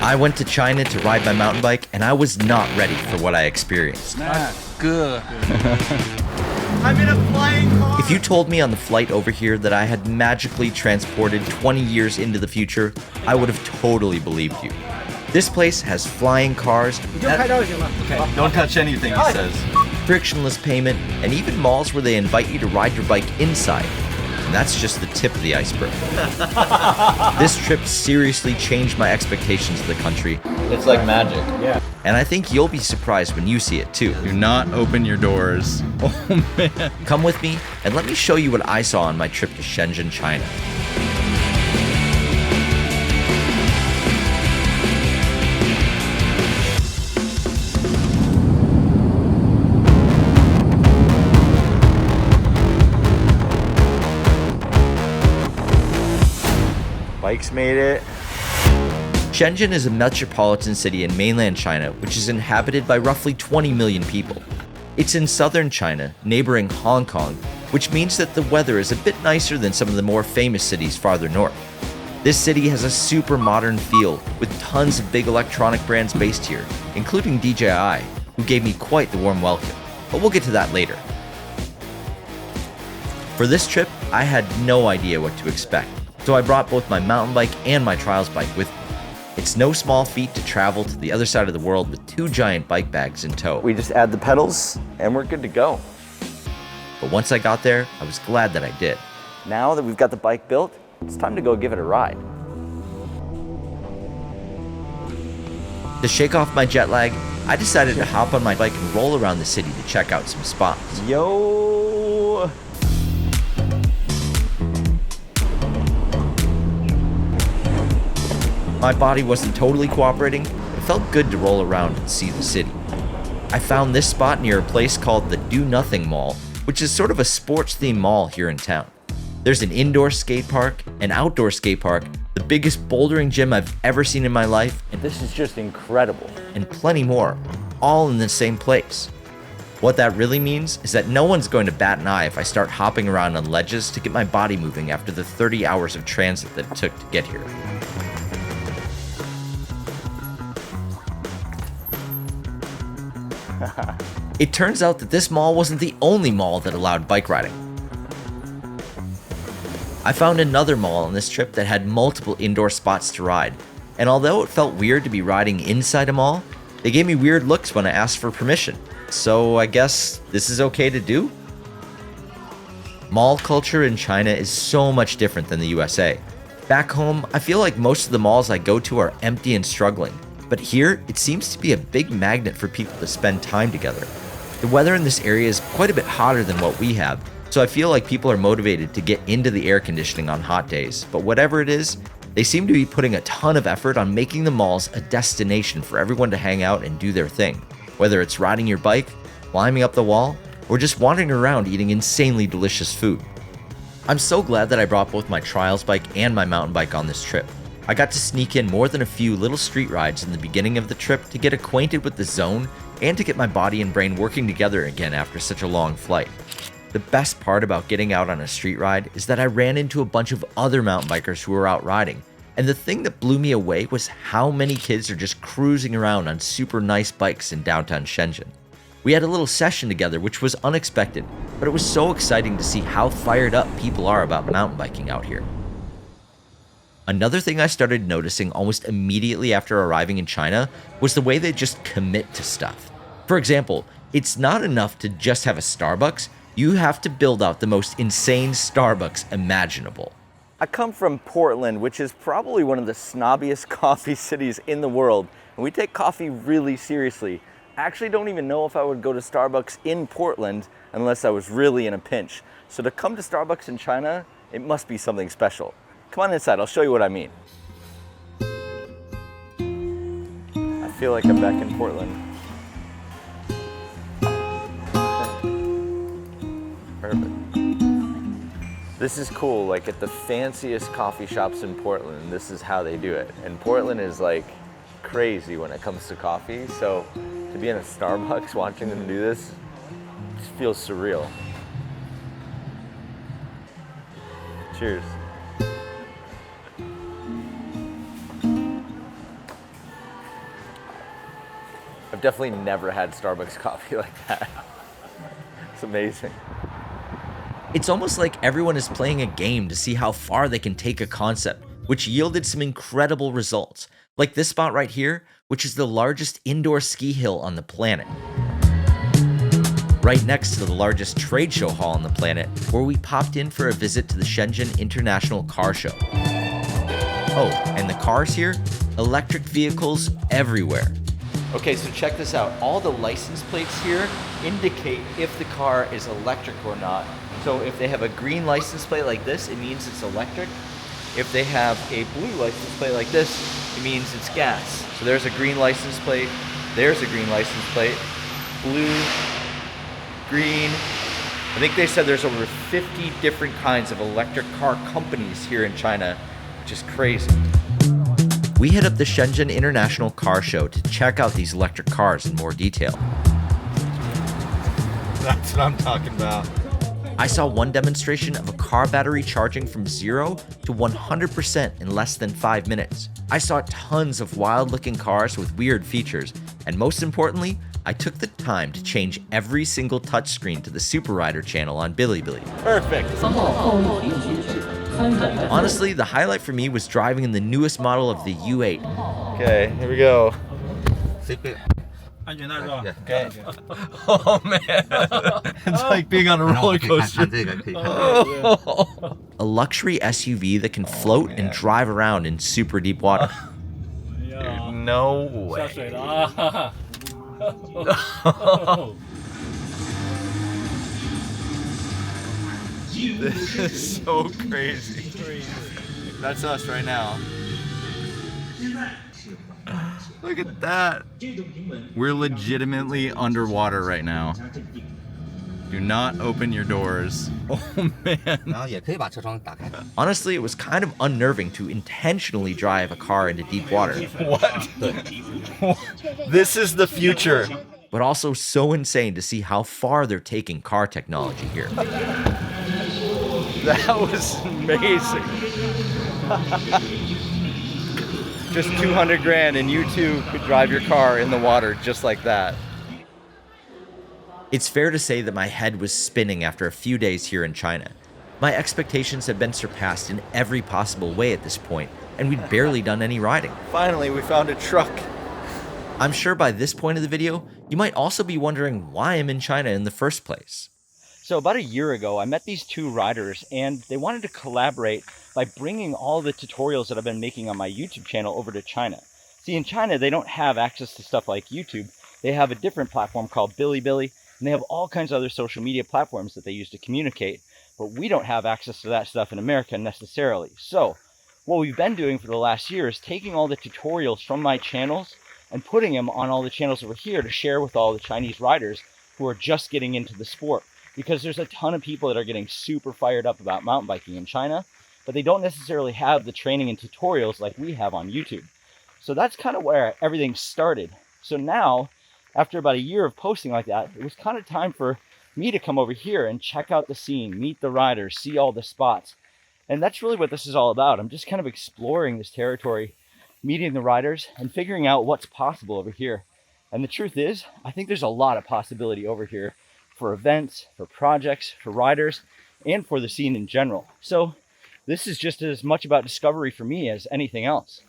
I went to China to ride my mountain bike, and I was not ready for what I experienced. Good. I'm in a flying car. If you told me on the flight over here that I had magically transported 20 years into the future, I would have totally believed you. This place has flying cars, Okay, don't touch anything, he says. frictionless payment, and even malls where they invite you to ride your bike inside. And that's just the tip of the iceberg. This trip seriously changed my expectations of the country. It's like magic. Yeah. And I think you'll be surprised when you see it too. Do not open your doors. Oh man. Come with me and let me show you what I saw on my trip to Shenzhen, China. Bikes made it. Shenzhen is a metropolitan city in mainland China, which is inhabited by roughly 20 million people. It's in southern China, neighboring Hong Kong, which means that the weather is a bit nicer than some of the more famous cities farther north. This city has a super modern feel, with tons of big electronic brands based here, including DJI, who gave me quite the warm welcome, but we'll get to that later. For this trip, I had no idea what to expect, so I brought both my mountain bike and my trials bike with me. It's no small feat to travel to the other side of the world with 2 giant bike bags in tow. We just add the pedals and we're good to go. But once I got there, I was glad that I did. Now that we've got the bike built, it's time to go give it a ride. To shake off my jet lag, I decided to hop on my bike and roll around the city to check out some spots. Yo! My body wasn't totally cooperating, but it felt good to roll around and see the city. I found this spot near a place called the Do Nothing Mall, which is sort of a sports-themed mall here in town. There's an indoor skate park, an outdoor skate park, the biggest bouldering gym I've ever seen in my life, And this is just incredible. and plenty more, all in the same place. What that really means is that no one's going to bat an eye if I start hopping around on ledges to get my body moving after the 30 hours of transit that it took to get here. It turns out that this mall wasn't the only mall that allowed bike riding. I found another mall on this trip that had multiple indoor spots to ride, and although it felt weird to be riding inside a mall, they gave me weird looks when I asked for permission. So I guess this is okay to do? Mall culture in China is so much different than the USA. Back home, I feel like most of the malls I go to are empty and struggling, but here it seems to be a big magnet for people to spend time together. The weather in this area is quite a bit hotter than what we have, so I feel like people are motivated to get into the air conditioning on hot days, but whatever it is, they seem to be putting a ton of effort on making the malls a destination for everyone to hang out and do their thing, whether it's riding your bike, climbing up the wall, or just wandering around eating insanely delicious food. I'm so glad that I brought both my trials bike and my mountain bike on this trip. I got to sneak in more than a few little street rides in the beginning of the trip to get acquainted with the zone and to get my body and brain working together again after such a long flight. The best part about getting out on a street ride is that I ran into a bunch of other mountain bikers who were out riding, and the thing that blew me away was how many kids are just cruising around on super nice bikes in downtown Shenzhen. We had a little session together, which was unexpected, but it was so exciting to see how fired up people are about mountain biking out here. Another thing I started noticing almost immediately after arriving in China was the way they just commit to stuff. For example, it's not enough to just have a Starbucks, you have to build out the most insane Starbucks imaginable. I come from Portland, which is probably one of the snobbiest coffee cities in the world, and we take coffee really seriously. I actually don't even know if I would go to Starbucks in Portland unless I was really in a pinch. So to come to Starbucks in China, it must be something special. Come on inside, I'll show you what I mean. I feel like I'm back in Portland. Perfect. This is cool, like at the fanciest coffee shops in Portland, this is how they do it. And Portland is like crazy when it comes to coffee, so to be in a Starbucks watching them do this, just feels surreal. Cheers. I've definitely never had Starbucks coffee like that. It's amazing. It's almost like everyone is playing a game to see how far they can take a concept, which yielded some incredible results, like this spot right here, which is the largest indoor ski hill on the planet. Right next to the largest trade show hall on the planet, where we popped in for a visit to the Shenzhen International Car Show. Oh, and the cars here? Electric vehicles everywhere. Okay, so check this out. All the license plates here indicate if the car is electric or not. So if they have a green license plate like this, it means it's electric. If they have a blue license plate like this, it means it's gas. So there's a green license plate, there's a green license plate, blue, green. I think they said there's over 50 different kinds of electric car companies here in China, which is crazy. We hit up the Shenzhen International Car Show to check out these electric cars in more detail. That's what I'm talking about. I saw one demonstration of a car battery charging from 0 to 100% in less than 5 minutes. I saw tons of wild-looking cars with weird features, and most importantly, I took the time to change every single touchscreen to the Super Rider channel on Bilibili. Perfect. Honestly, the highlight for me was driving in the newest model of the U8. Okay, here we go. Okay. Oh man, it's like being on a roller coaster. A luxury SUV that can float and drive around in super deep water. Dude, no way. This is so crazy. That's us right now. Look at that. We're legitimately underwater right now. Do not open your doors. Oh man. Honestly, it was kind of unnerving to intentionally drive a car into deep water, What? This is the future. but also so insane to see how far they're taking car technology here. That was amazing. Just 200 grand and you too could drive your car in the water just like that. It's fair to say that my head was spinning after a few days here in China. My expectations had been surpassed in every possible way at this point, and we'd barely done any riding. Finally, we found a truck. I'm sure by this point of the video, you might also be wondering why I'm in China in the first place. So about a year ago, I met these two riders and they wanted to collaborate by bringing all the tutorials that I've been making on my YouTube channel over to China. See, in China, they don't have access to stuff like YouTube. They have a different platform called Bilibili, and they have all kinds of other social media platforms that they use to communicate. But we don't have access to that stuff in America necessarily. So what we've been doing for the last year is taking all the tutorials from my channels and putting them on all the channels over here to share with all the Chinese riders who are just getting into the sport. Because there's a ton of people that are getting super fired up about mountain biking in China, but they don't necessarily have the training and tutorials like we have on YouTube. So that's kind of where everything started. So now, after about a year of posting like that, it was kind of time for me to come over here and check out the scene, meet the riders, see all the spots. And that's really what this is all about. I'm just kind of exploring this territory, meeting the riders, and figuring out what's possible over here. And the truth is, I think there's a lot of possibility over here for events, for projects, for riders, and for the scene in general. So this is just as much about discovery for me as anything else.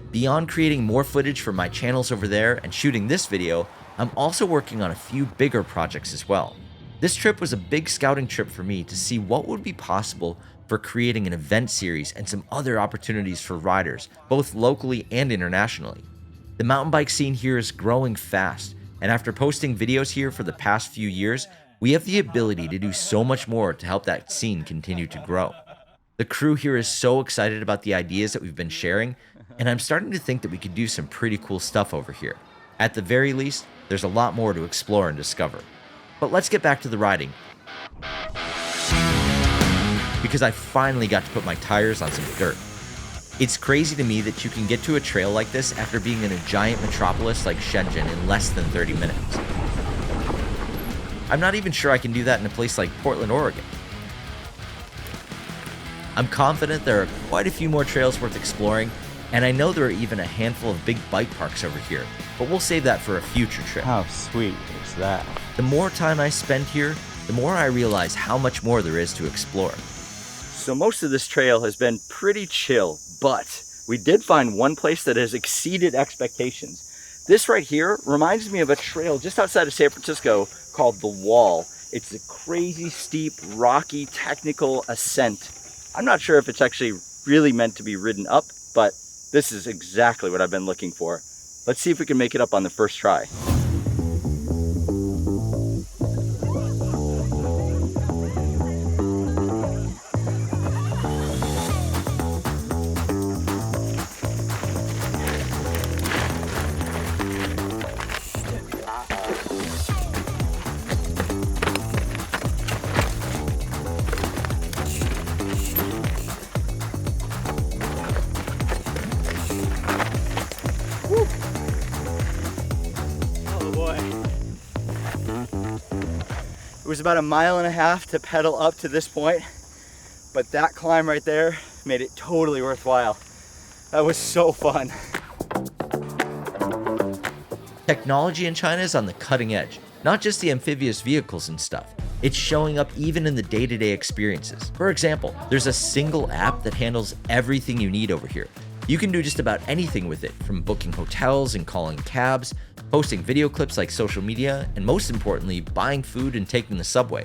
Beyond creating more footage for my channels over there and shooting this video, I'm also working on a few bigger projects as well. This trip was a big scouting trip for me to see what would be possible for creating an event series and some other opportunities for riders, both locally and internationally. The mountain bike scene here is growing fast, and after posting videos here for the past few years, we have the ability to do so much more to help that scene continue to grow. The crew here is so excited about the ideas that we've been sharing, and I'm starting to think that we could do some pretty cool stuff over here. At the very least, there's a lot more to explore and discover. But let's get back to the riding, because I finally got to put my tires on some dirt. It's crazy to me that you can get to a trail like this after being in a giant metropolis like Shenzhen in less than 30 minutes. I'm not even sure I can do that in a place like Portland, Oregon. I'm confident there are quite a few more trails worth exploring, And I know there are even a handful of big bike parks over here, but we'll save that for a future trip. How sweet is that? The more time I spend here, the more I realize how much more there is to explore. So most of this trail has been pretty chill, but we did find one place that has exceeded expectations. This right here reminds me of a trail just outside of San Francisco called The Wall. It's a crazy steep, rocky, technical ascent. I'm not sure if it's actually really meant to be ridden up, but this is exactly what I've been looking for. Let's see if we can make it up on the first try. It was about 1.5 miles to pedal up to this point, but that climb right there made it totally worthwhile. That was so fun. Technology in China is on the cutting edge, not just the amphibious vehicles and stuff. It's showing up even in the day-to-day experiences. For example, there's a single app that handles everything you need over here. You can do just about anything with it, from booking hotels and calling cabs, posting video clips like social media, and most importantly, buying food and taking the subway.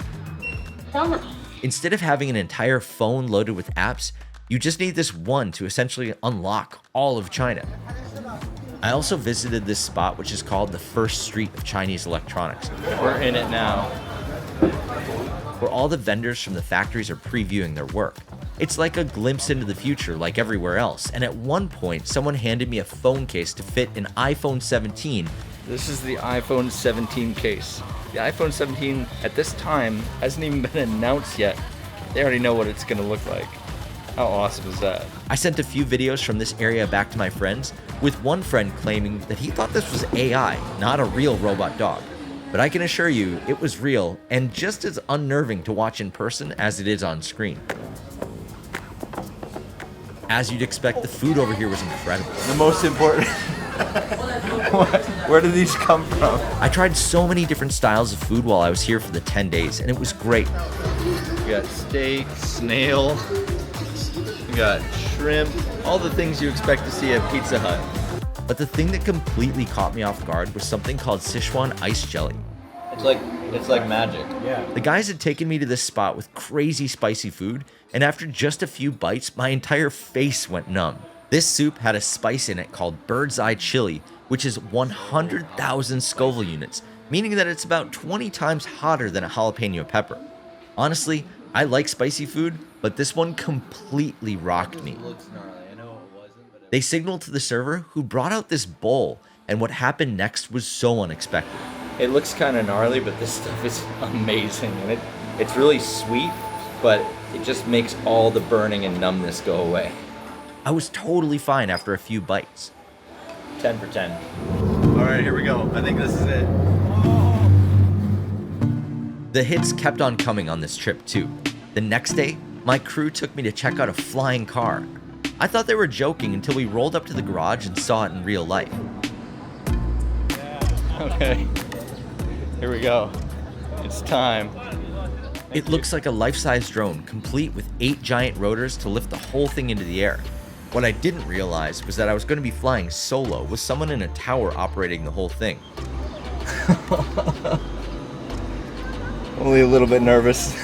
Instead of having an entire phone loaded with apps, you just need this one to essentially unlock all of China. I also visited this spot, which is called the First Street of Chinese Electronics. We're in it now. Where all the vendors from the factories are previewing their work. It's like a glimpse into the future like everywhere else, and at one point, someone handed me a phone case to fit an iPhone 17. This is the iPhone 17 case. The iPhone 17 at this time hasn't even been announced yet. They already know what it's gonna look like. How awesome is that? I sent a few videos from this area back to my friends, with one friend claiming that he thought this was AI, not a real robot dog. But I can assure you, it was real and just as unnerving to watch in person as it is on screen. As you'd expect, the food over here was incredible. The most important. Where did these come from? I tried so many different styles of food while I was here for the 10 days, and it was great. We got steak, snail, we got shrimp, all the things you expect to see at Pizza Hut. But the thing that completely caught me off guard was something called Sichuan ice jelly. It's like magic. Yeah. The guys had taken me to this spot with crazy spicy food, and after just a few bites, my entire face went numb. This soup had a spice in it called bird's eye chili, which is 100,000 Scoville units, meaning that it's about 20 times hotter than a jalapeno pepper. Honestly, I like spicy food, but this one completely rocked me. They signaled to the server, who brought out this bowl, and what happened next was so unexpected. It looks kind of gnarly, but this stuff is amazing. And it's really sweet, but it just makes all the burning and numbness go away. I was totally fine after a few bites. 10 for 10. All right, here we go. I think this is it. The hits kept on coming on this trip too. The next day, my crew took me to check out a flying car. I thought they were joking until we rolled up to the garage and saw it in real life. Okay, here we go. It's time. It looks like a life-size drone, complete with 8 giant rotors to lift the whole thing into the air. What I didn't realize was that I was going to be flying solo with someone in a tower operating the whole thing. Only a little bit nervous.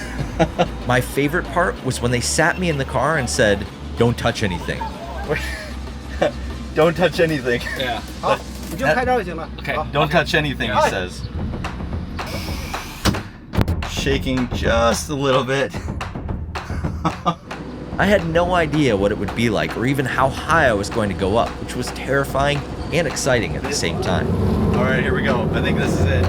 My favorite part was when they sat me in the car and said, "Don't touch anything." Don't touch anything. Yeah. Okay, don't touch anything, he says. Shaking just a little bit. I had no idea what it would be like or even how high I was going to go up, which was terrifying and exciting at the same time. All right, here we go. I think this is it.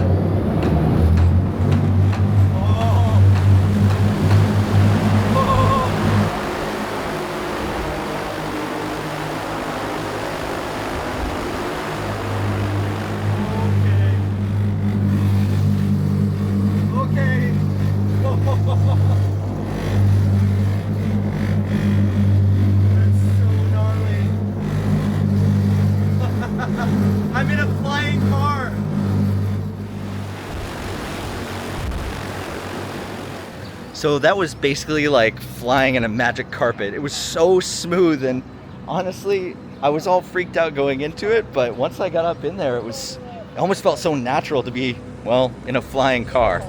So that was basically like flying in a magic carpet. It was so smooth, and honestly, I was all freaked out going into it, but once I got up in there, it almost felt so natural to be, well, in a flying car.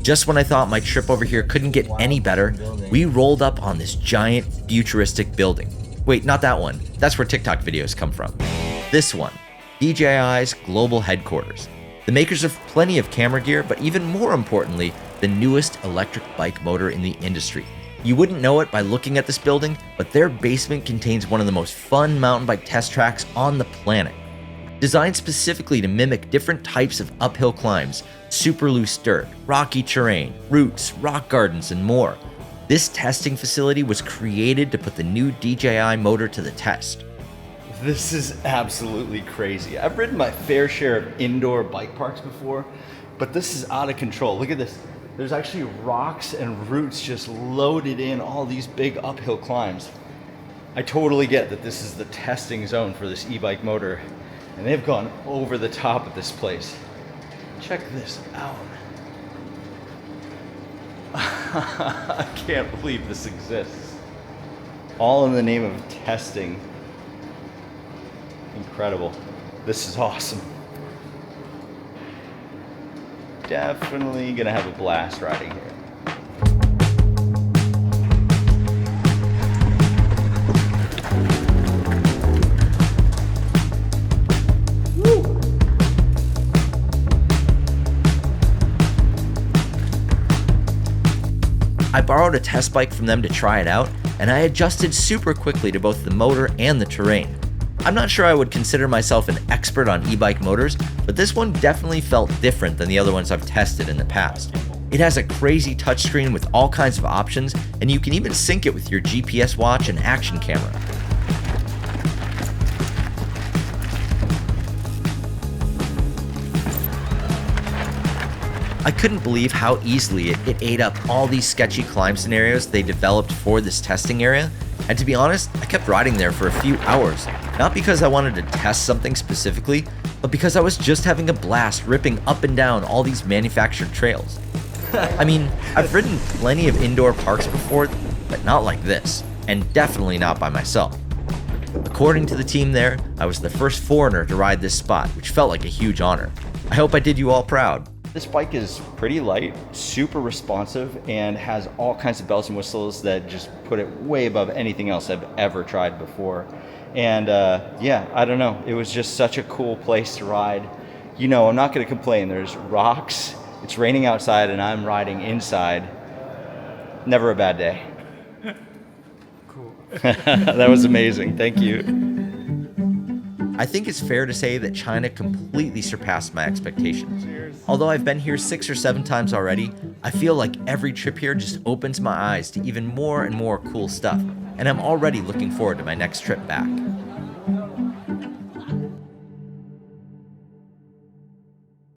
Just when I thought my trip over here couldn't get any better, we rolled up on this giant futuristic building. Wait, not that one. That's where TikTok videos come from. This one, DJI's global headquarters. The makers of plenty of camera gear, but even more importantly, the newest electric bike motor in the industry. You wouldn't know it by looking at this building, but their basement contains one of the most fun mountain bike test tracks on the planet. Designed specifically to mimic different types of uphill climbs, super loose dirt, rocky terrain, routes, rock gardens, and more. This testing facility was created to put the new DJI motor to the test. This is absolutely crazy. I've ridden my fair share of indoor bike parks before, but this is out of control. Look at this. There's actually rocks and roots just loaded in all these big uphill climbs. I totally get that this is the testing zone for this e-bike motor, and they've gone over the top of this place. Check this out. I can't believe this exists. All in the name of testing. Incredible. This is awesome. Definitely gonna have a blast riding here. I borrowed a test bike from them to try it out, and I adjusted super quickly to both the motor and the terrain. I'm not sure I would consider myself an expert on e-bike motors, but this one definitely felt different than the other ones I've tested in the past. It has a crazy touchscreen with all kinds of options, and you can even sync it with your GPS watch and action camera. I couldn't believe how easily it ate up all these sketchy climb scenarios they developed for this testing area, and to be honest, I kept riding there for a few hours, not because I wanted to test something specifically, but because I was just having a blast ripping up and down all these manufactured trails. I mean, I've ridden plenty of indoor parks before, but not like this, and definitely not by myself. According to the team there, I was the first foreigner to ride this spot, which felt like a huge honor. I hope I did you all proud. This bike is pretty light, super responsive, and has all kinds of bells and whistles that just put it way above anything else I've ever tried before. And yeah, I don't know. It was just such a cool place to ride. You know, I'm not going to complain. There's rocks, it's raining outside, and I'm riding inside. Never a bad day. Cool. That was amazing. Thank you. I think it's fair to say that China completely surpassed my expectations. Although I've been here 6 or 7 times already, I feel like every trip here just opens my eyes to even more and more cool stuff, and I'm already looking forward to my next trip back.